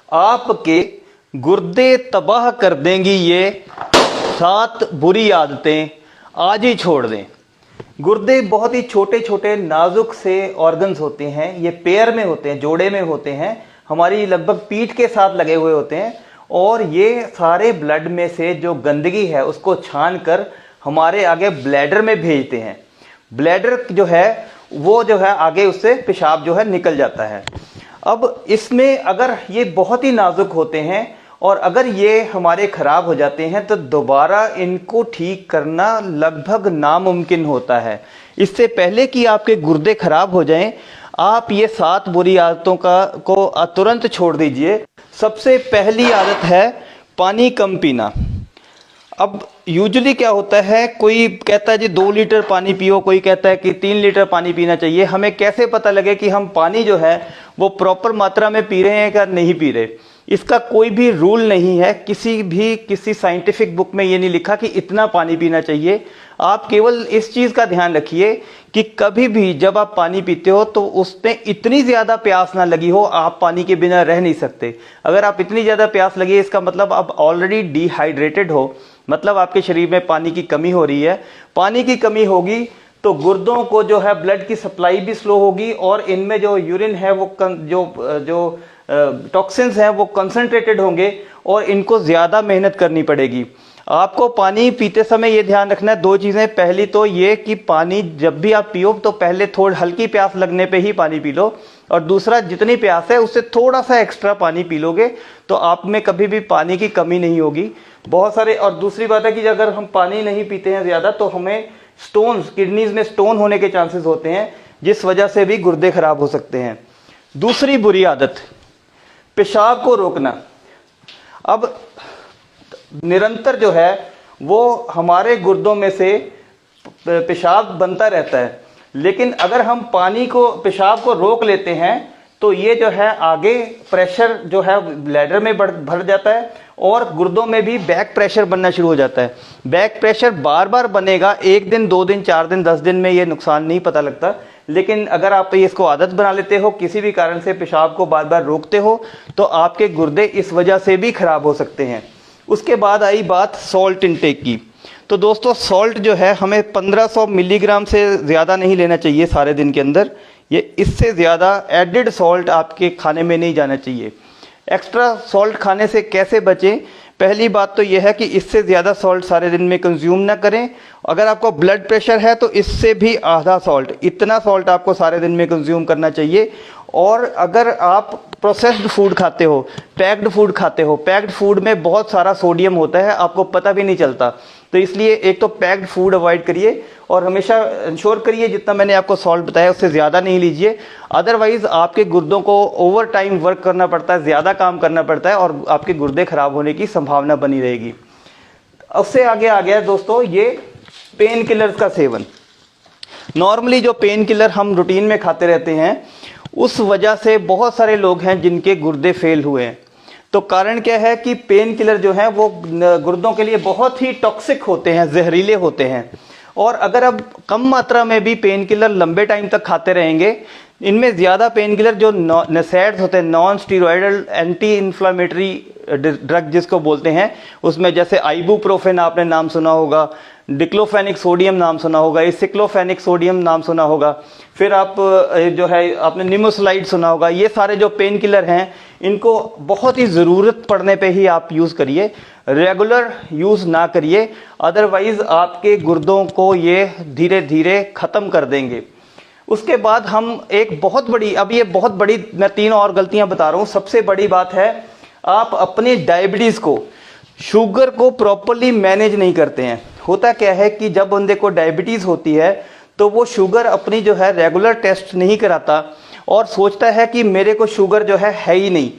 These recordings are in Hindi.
आपके गुर्दे तबाह कर देंगी ये 7 बुरी आदतें, आज ही छोड़ दें। गुर्दे बहुत ही छोटे छोटे नाजुक से ऑर्गन्स होते हैं, ये पेयर में होते हैं, जोड़े में होते हैं, हमारी लगभग पीठ के साथ लगे हुए होते हैं और ये सारे ब्लड में से जो गंदगी है उसको छान कर हमारे आगे ब्लैडर में भेजते हैं। ब्लैडर जो है वो जो है आगे उससे पेशाब जो है निकल जाता है। अब इसमें अगर ये बहुत ही नाजुक होते हैं और अगर ये हमारे खराब हो जाते हैं तो दोबारा इनको ठीक करना लगभग नामुमकिन होता है। इससे पहले कि आपके गुर्दे खराब हो जाएं, आप ये 7 बुरी आदतों को तुरंत छोड़ दीजिए। सबसे पहली आदत है पानी कम पीना। अब यूजुअली क्या होता है, कोई कहता है जी 2 लीटर पानी पियो, कोई कहता है कि 3 लीटर पानी पीना चाहिए। हमें कैसे पता लगे कि हम पानी जो है वो प्रॉपर मात्रा में पी रहे हैं या नहीं पी रहे? इसका कोई भी रूल नहीं है, किसी साइंटिफिक बुक में ये नहीं लिखा कि इतना पानी पीना चाहिए। आप केवल इस चीज़ का ध्यान रखिए कि कभी भी जब आप पानी पीते हो तो उसमें इतनी ज़्यादा प्यास ना लगी हो, आप पानी के बिना रह नहीं सकते। अगर आप इतनी ज़्यादा प्यास लगी है इसका मतलब आप ऑलरेडी डिहाइड्रेटेड हो, मतलब आपके शरीर में पानी की कमी हो रही है। पानी की कमी होगी तो गुर्दों को जो है ब्लड की सप्लाई भी स्लो होगी और इनमें जो यूरिन है वो जो टॉक्सिन्स हैं वो कंसंट्रेटेड होंगे और इनको ज़्यादा मेहनत करनी पड़ेगी। आपको पानी पीते समय ये ध्यान रखना है 2 चीज़ें। पहली तो ये कि पानी जब भी आप पियो तो पहले थोड़ी हल्की प्यास लगने पे ही पानी पी लो, और दूसरा जितनी प्यास है उससे थोड़ा सा एक्स्ट्रा पानी पी लोगे तो आप में कभी भी पानी की कमी नहीं होगी। बहुत सारे, और दूसरी बात है कि अगर हम पानी नहीं पीते हैं ज़्यादा तो हमें स्टोन्स, किडनीज में स्टोन होने के चांसेस होते हैं, जिस वजह से भी गुर्दे खराब हो सकते हैं। दूसरी बुरी आदत, पेशाब को रोकना। अब निरंतर जो है वो हमारे गुर्दों में से पेशाब बनता रहता है, लेकिन अगर हम पेशाब को रोक लेते हैं तो ये जो है आगे प्रेशर जो है ब्लैडर में भर जाता है और गुर्दों में भी बैक प्रेशर बनना शुरू हो जाता है। बैक प्रेशर बार बार बनेगा, 1 दिन 2 दिन 4 दिन 10 दिन में ये नुकसान नहीं पता लगता, लेकिन अगर आप इसको आदत बना लेते हो, किसी भी कारण से पेशाब को बार बार रोकते हो तो आपके गुर्दे इस वजह से भी खराब हो सकते हैं। उसके बाद आई बात सॉल्ट इंटेक की। तो दोस्तों सॉल्ट जो है हमें 1500 मिलीग्राम से ज़्यादा नहीं लेना चाहिए सारे दिन के अंदर। ये इससे ज़्यादा एडिड सॉल्ट आपके खाने में नहीं जाना चाहिए। एक्स्ट्रा सॉल्ट खाने से कैसे बचें? पहली बात तो यह है कि इससे ज़्यादा सॉल्ट सारे दिन में कंज्यूम ना करें। अगर आपको ब्लड प्रेशर है तो इससे भी आधा सॉल्ट, इतना सॉल्ट आपको सारे दिन में कंज्यूम करना चाहिए। और अगर आप प्रोसेस्ड फूड खाते हो, पैक्ड फूड खाते हो, पैक्ड फूड में बहुत सारा सोडियम होता है, आपको पता भी नहीं चलता। तो इसलिए एक तो पैक्ड फूड अवॉइड करिए और हमेशा इंश्योर करिए जितना मैंने आपको सॉल्ट बताया उससे ज़्यादा नहीं लीजिए। अदरवाइज़ आपके गुर्दों को ओवर टाइम वर्क करना पड़ता है, ज़्यादा काम करना पड़ता है और आपके गुर्दे खराब होने की संभावना बनी रहेगी। उससे आगे आ गया दोस्तों ये पेन किलर्स का सेवन। नॉर्मली जो पेन किलर हम रूटीन में खाते रहते हैं उस वजह से बहुत सारे लोग हैं जिनके गुर्दे फेल हुए हैं। तो कारण क्या है कि पेन किलर जो है वो गुर्दों के लिए बहुत ही टॉक्सिक होते हैं, जहरीले होते हैं। और अगर अब कम मात्रा में भी पेन किलर लंबे टाइम तक खाते रहेंगे, इनमें ज़्यादा पेन किलर जो नसेड्स होते हैं, non steroidal anti inflammatory drug जिसको बोलते हैं, उसमें जैसे आइबुप्रोफेन आपने नाम सुना होगा, डिक्लोफेनिक सोडियम नाम सुना होगा, सिक्लोफेनिक सोडियम नाम सुना होगा, फिर आप जो है आपने निमोसलाइड सुना होगा। ये सारे जो पेन किलर हैं इनको बहुत ही ज़रूरत पड़ने पे ही आप यूज़ करिए, रेगुलर यूज़ ना करिए, अदरवाइज़ आपके गुर्दों को ये धीरे धीरे ख़त्म कर देंगे। उसके बाद हम एक बहुत बड़ी, अब ये बहुत बड़ी, मैं 3 और गलतियां बता रहा हूँ। सबसे बड़ी बात है आप अपनी डायबिटीज़ को, शुगर को प्रॉपरली मैनेज नहीं करते हैं। होता क्या है कि जब बंदे को डायबिटीज़ होती है तो वो शुगर अपनी जो है रेगुलर टेस्ट नहीं कराता और सोचता है कि मेरे को शुगर जो है ही नहीं।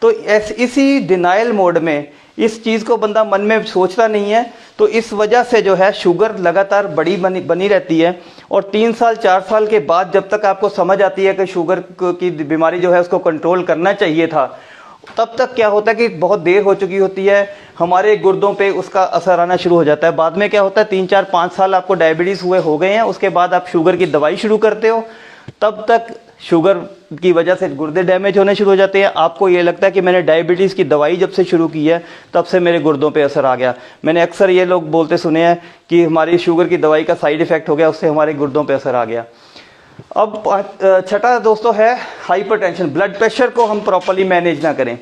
तो इसी डिनाइल मोड में इस चीज़ को बंदा मन में सोचता नहीं है, तो इस वजह से जो है शुगर लगातार बनी रहती है। और 3 साल 4 साल के बाद जब तक आपको समझ आती है कि शुगर की बीमारी जो है उसको कंट्रोल करना चाहिए था, तब तक क्या होता है कि बहुत देर हो चुकी होती है, हमारे गुर्दों पे उसका असर आना शुरू हो जाता है। बाद में क्या होता है 3 4 5 साल आपको डायबिटीज़ हो गए हैं, उसके बाद आप शुगर की दवाई शुरू करते हो, तब तक शुगर की वजह से गुर्दे डैमेज होने शुरू हो जाते हैं। आपको ये लगता है कि मैंने डायबिटीज़ की दवाई जब से शुरू की है तब से मेरे गुर्दों पे असर आ गया। मैंने अक्सर ये लोग बोलते सुने हैं कि हमारी शुगर की दवाई का साइड इफेक्ट हो गया, उससे हमारे गुर्दों पे असर आ गया। अब छठा दोस्तों है हाइपरटेंशन। ब्लड प्रेशर को हम प्रॉपर्ली मैनेज ना करें।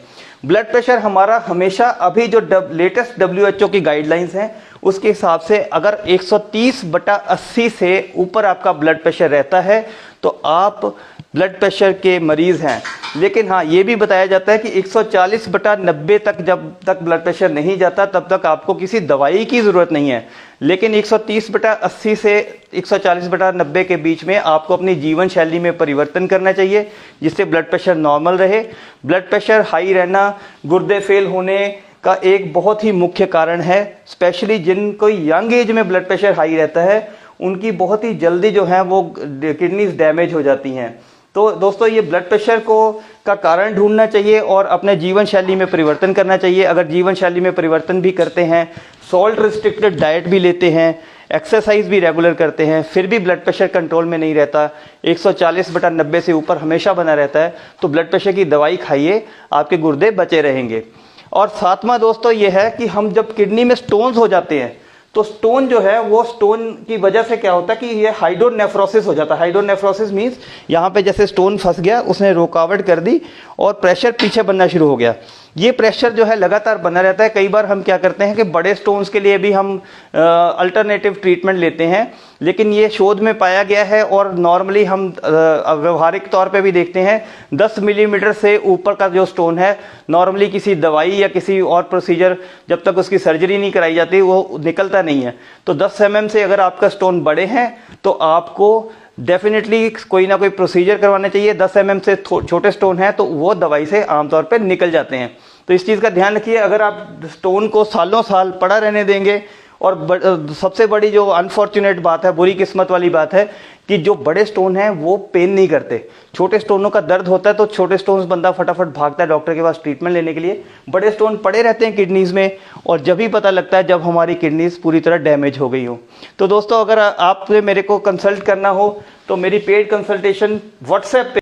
ब्लड प्रेशर हमारा हमेशा, अभी जो लेटेस्ट WHO की गाइडलाइंस हैं उसके हिसाब से अगर 130/80 से ऊपर आपका ब्लड प्रेशर रहता है तो आप ब्लड प्रेशर के मरीज हैं। लेकिन हाँ, ये भी बताया जाता है कि 140/90 तक जब तक ब्लड प्रेशर नहीं जाता तब तक आपको किसी दवाई की ज़रूरत नहीं है। लेकिन 130/80 से 140/90 के बीच में आपको अपनी जीवन शैली में परिवर्तन करना चाहिए जिससे ब्लड प्रेशर नॉर्मल रहे। ब्लड प्रेशर हाई रहना गुर्दे फेल होने का एक बहुत ही मुख्य कारण है। स्पेशली जिनको यंग एज में ब्लड प्रेशर हाई रहता है उनकी बहुत ही जल्दी जो है वो किडनीज डैमेज हो जाती हैं। तो दोस्तों, ये ब्लड प्रेशर का कारण ढूंढना चाहिए और अपने जीवन शैली में परिवर्तन करना चाहिए। अगर जीवन शैली में परिवर्तन भी करते हैं, सॉल्ट रिस्ट्रिक्टेड डाइट भी लेते हैं, एक्सरसाइज भी रेगुलर करते हैं, फिर भी ब्लड प्रेशर कंट्रोल में नहीं रहता, 140/90 से ऊपर हमेशा बना रहता है, तो ब्लड प्रेशर की दवाई खाइए, आपके गुर्दे बचे रहेंगे। और सातवां दोस्तों ये है कि हम जब किडनी में स्टोन्स हो जाते हैं तो स्टोन जो है वो स्टोन की वजह से क्या होता है कि ये हाइड्रोनेफ्रोसिस हो जाता है। हाइड्रोनेफ्रोसिस मींस यहाँ पे जैसे स्टोन फंस गया, उसने रुकावट कर दी और प्रेशर पीछे बनना शुरू हो गया। ये प्रेशर जो है लगातार बना रहता है। कई बार हम क्या करते हैं कि बड़े स्टोन्स के लिए भी हम अल्टरनेटिव ट्रीटमेंट लेते हैं, लेकिन ये शोध में पाया गया है और नॉर्मली हम व्यवहारिक तौर पे भी देखते हैं 10 मिलीमीटर से ऊपर का जो स्टोन है नॉर्मली किसी दवाई या किसी और प्रोसीजर जब तक उसकी सर्जरी नहीं कराई जाती वो निकलता नहीं है। तो 10 mm से अगर आपका स्टोन बड़े हैं तो आपको डेफिनेटली कोई ना कोई प्रोसीजर करवाना चाहिए। 10 mm से छोटे स्टोन है तो वो दवाई से आमतौर पर निकल जाते हैं। तो इस चीज़ का ध्यान रखिए। अगर आप स्टोन को सालों साल पड़ा रहने देंगे, और सबसे बड़ी जो अनफॉर्चुनेट बात है, बुरी किस्मत वाली बात है कि जो बड़े स्टोन हैं वो पेन नहीं करते। छोटे स्टोनों का दर्द होता है तो छोटे स्टोन्स बंदा फटाफट भागता है डॉक्टर के पास ट्रीटमेंट लेने के लिए। बड़े स्टोन पड़े रहते हैं किडनीज में और जब ही पता लगता है जब हमारी किडनीज पूरी तरह डैमेज हो गई हो। तो दोस्तों, अगर आपने मेरे को कंसल्ट करना हो तो मेरी पेड कंसल्टेशन व्हाट्सएप पे